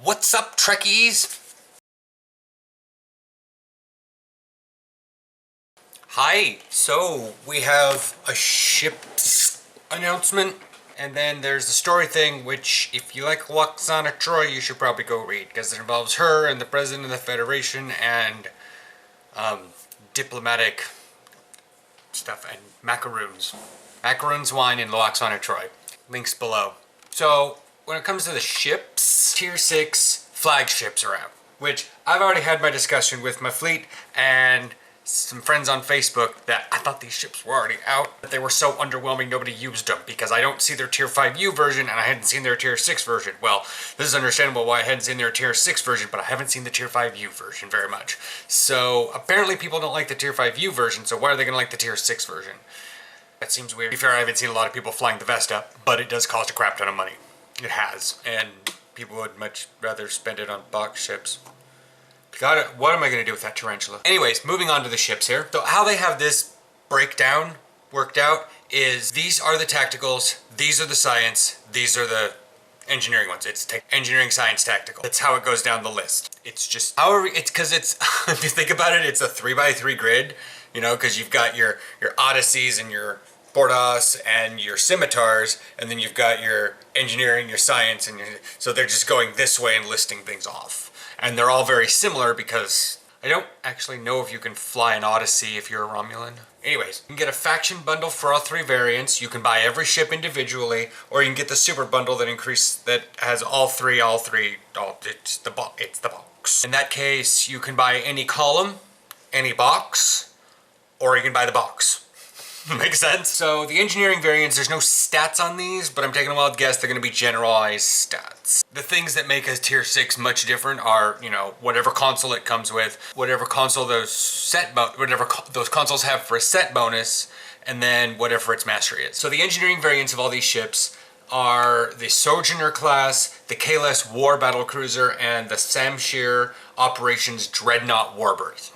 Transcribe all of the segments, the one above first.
What's up, Trekkies? Hi, so we have a ship's announcement, and then there's the story thing, which if you like Lwaxana Troy, you should probably go read, because it involves her and the President of the Federation and diplomatic stuff and macaroons. Macaroons, wine, and Lwaxana Troy. Links below. So, when it comes to the ships, Tier 6 flagships are out, which I've already had my discussion with my fleet and some friends on Facebook that I thought these ships were already out, but they were so underwhelming nobody used them because I don't see their Tier 5U version and I hadn't seen their Tier 6 version. Well, this is understandable why I hadn't seen their Tier 6 version, but I haven't seen the Tier 5U version very much. So apparently people don't like the Tier 5U version, so why are they going to like the Tier 6 version? That seems weird. To be fair, I haven't seen a lot of people flying the Vesta, but it does cost a crap ton of money. It has, and people would much rather spend it on box ships. God, what am I going to do with that tarantula? Anyways, moving on to the ships here. So how they have this breakdown worked out is these are the tacticals, these are the science, these are the engineering ones. It's engineering, science, tactical. That's how it goes down the list. It's just, however, it's because it's, if you think about it, it's a 3x3 grid, you know, because you've got your Odysseys and your Bordas and your Scimitars, and then you've got your engineering, your science, and so they're just going this way and listing things off. And they're all very similar because I don't actually know if you can fly an Odyssey if you're a Romulan. Anyways, you can get a faction bundle for all three variants. You can buy every ship individually, or you can get the super bundle that has all three, it's the box. In that case, you can buy any column, any box, or you can buy the box. Makes sense? So the engineering variants, there's no stats on these, but I'm taking a wild guess they're going to be generalized stats. The things that make a Tier 6 much different are, you know, whatever console it comes with, whatever console whatever those consoles have for a set bonus, and then whatever its mastery is. So the engineering variants of all these ships are the Sojourner class, the Kahless War Battlecruiser, and the Samshir Operations Dreadnought Warbird.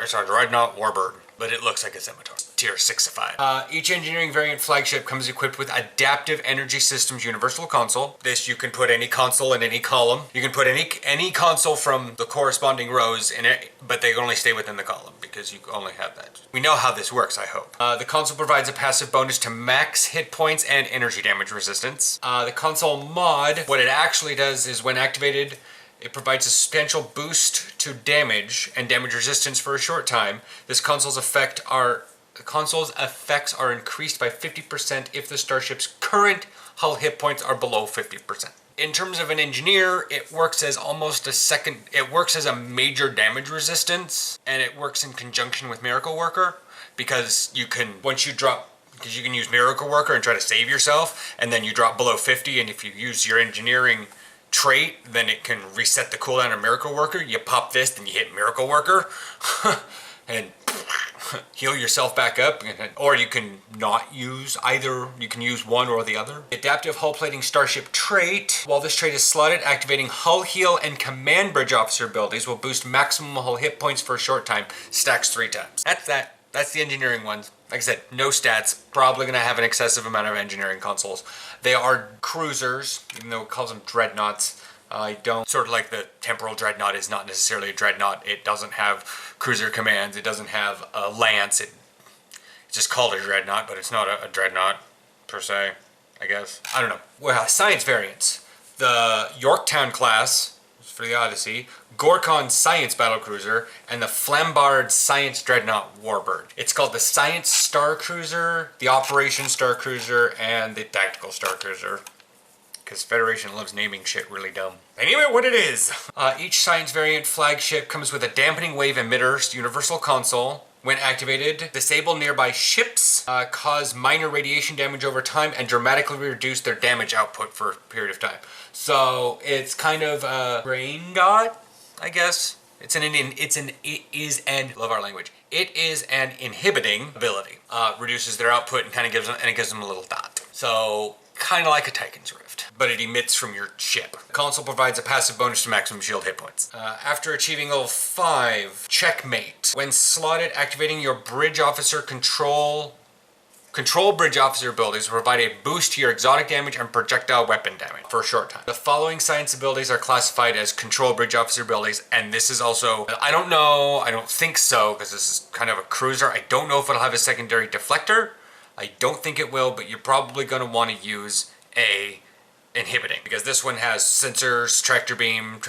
It's a Dreadnought Warbird, but it looks like a Scimitar. Tier 6-5. Each engineering variant flagship comes equipped with Adaptive Energy Systems Universal Console. This, you can put any console in any column. You can put any console from the corresponding rows in it, but they only stay within the column because you only have that. We know how this works, I hope. The console provides a passive bonus to max hit points and energy damage resistance. The console mod, what it actually does is when activated, it provides a substantial boost to damage and damage resistance for a short time. This console's effects are increased by 50% if the starship's current hull hit points are below 50%. In terms of an engineer, it works as a major damage resistance, and it works in conjunction with Miracle Worker, because you can use Miracle Worker and try to save yourself, and then you drop below 50, and if you use your engineering trait, then it can reset the cooldown of Miracle Worker. You pop this, then you hit Miracle Worker, and heal yourself back up, or you can not use either. You can use one or the other. Adaptive Hull Plating Starship trait. While this trait is slotted, activating Hull Heal and Command Bridge Officer abilities will boost maximum hull hit points for a short time. Stacks 3 times. That's that. That's the engineering ones. Like I said, no stats. Probably going to have an excessive amount of engineering consoles. They are cruisers, even though it calls them dreadnoughts. I don't, sort of like the Temporal Dreadnought is not necessarily a dreadnought. It doesn't have cruiser commands. It doesn't have a lance. It's just called a dreadnought, but it's not a dreadnought per se, I guess. I don't know. Well, science variants. The Yorktown class for the Odyssey, Gorkon Science Battlecruiser, and the Flambard Science Dreadnought Warbird. It's called the Science Star Cruiser, the Operation Star Cruiser, and the Tactical Star Cruiser. Because Federation loves naming shit really dumb. Anyway, what it is. Each science variant flagship comes with a dampening wave emitter universal console. When activated, disable nearby ships, cause minor radiation damage over time, and dramatically reduce their damage output for a period of time. So it's kind of a brain dot, I guess. It is an inhibiting ability. Reduces their output and kind of gives them a little dot. So kind of like a Titan's Rift, but it emits from your ship. The console provides a passive bonus to maximum shield hit points. After achieving level 5, Checkmate. When slotted, activating your Bridge Officer control Control bridge officer abilities will provide a boost to your exotic damage and projectile weapon damage for a short time. The following science abilities are classified as control bridge officer abilities, and this is also, I don't know, I don't think so, because this is kind of a cruiser. I don't know if it'll have a secondary deflector. I don't think it will, but you're probably going to want to use a inhibiting, because this one has sensors, tractor beam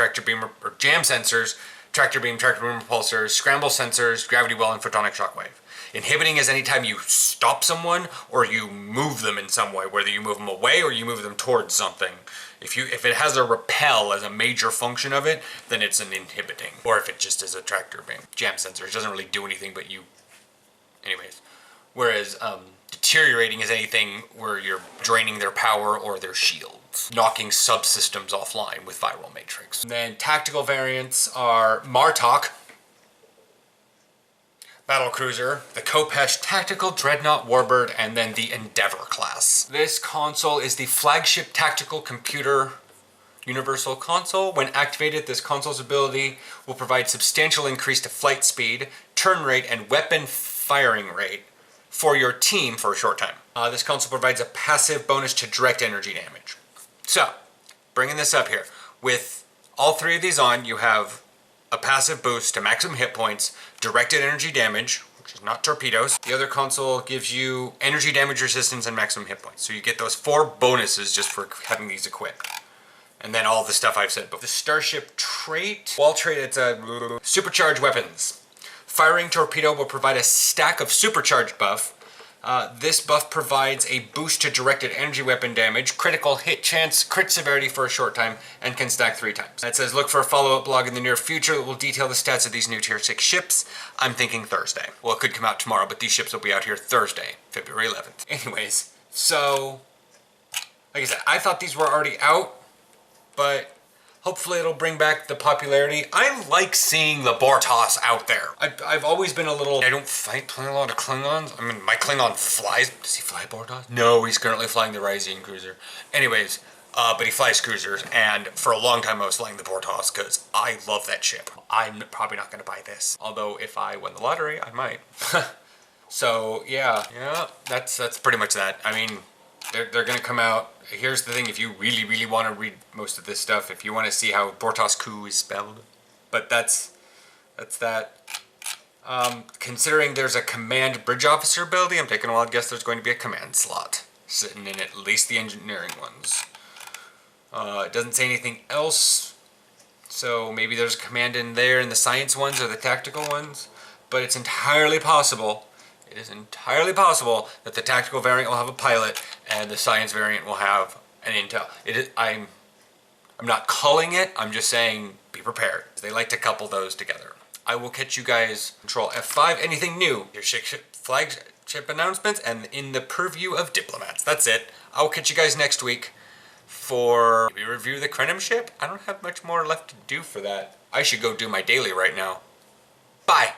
or jam sensors, tractor beam repulsors, scramble sensors, gravity well, and photonic shockwave. Inhibiting is anytime you stop someone or you move them in some way, whether you move them away or you move them towards something. If it has a repel as a major function of it, then it's an inhibiting. Or if it just is a tractor beam. Jam sensor, it doesn't really do anything but you... Anyways. Whereas deteriorating is anything where you're draining their power or their shields. Knocking subsystems offline with viral matrix. And then tactical variants are Martok, Battle Cruiser, the Kopesh Tactical Dreadnought Warbird, and then the Endeavor class. This console is the Flagship Tactical Computer Universal Console. When activated, this console's ability will provide substantial increase to flight speed, turn rate, and weapon firing rate for your team for a short time. This console provides a passive bonus to direct energy damage. So, bringing this up here, with all three of these on, you have a passive boost to maximum hit points, directed energy damage, which is not torpedoes. The other console gives you energy damage resistance and maximum hit points. So you get those 4 bonuses just for having these equipped. And then all the stuff I've said before. The Starship trait, wall trait, it's a Supercharge weapons. Firing torpedo will provide a stack of Supercharge buff. This buff provides a boost to directed energy weapon damage, critical hit chance, crit severity for a short time, and can stack 3 times. It says look for a follow-up blog in the near future that will detail the stats of these new tier 6 ships. I'm thinking Thursday. Well, it could come out tomorrow, but these ships will be out here Thursday, February 11th. Anyways, so, like I said, I thought these were already out, but hopefully it'll bring back the popularity. I like seeing the Bortos out there. I've always been a little... I don't play a lot of Klingons. I mean, my Klingon flies... Does he fly Bortos? No, he's currently flying the Ryzian cruiser. Anyways, but he flies cruisers, and for a long time I was flying the Bortos because I love that ship. I'm probably not going to buy this. Although, if I win the lottery, I might. So, yeah, that's pretty much that. I mean... They're going to come out. Here's the thing, if you really want to read most of this stuff, if you want to see how Bortos Coup is spelled. But that's that. Considering there's a command bridge officer ability, I'm taking a wild guess there's going to be a command slot sitting in at least the engineering ones. It doesn't say anything else, so maybe there's a command in there in the science ones or the tactical ones, but it's entirely possible. It is entirely possible that the tactical variant will have a pilot and the science variant will have an intel. I'm not calling it, I'm just saying be prepared. They like to couple those together. I will catch you guys, Control F5, anything new, your flagship announcements, and in the purview of diplomats. That's it. I will catch you guys next week for maybe review the Krenim ship. I don't have much more left to do for that. I should go do my daily right now. Bye.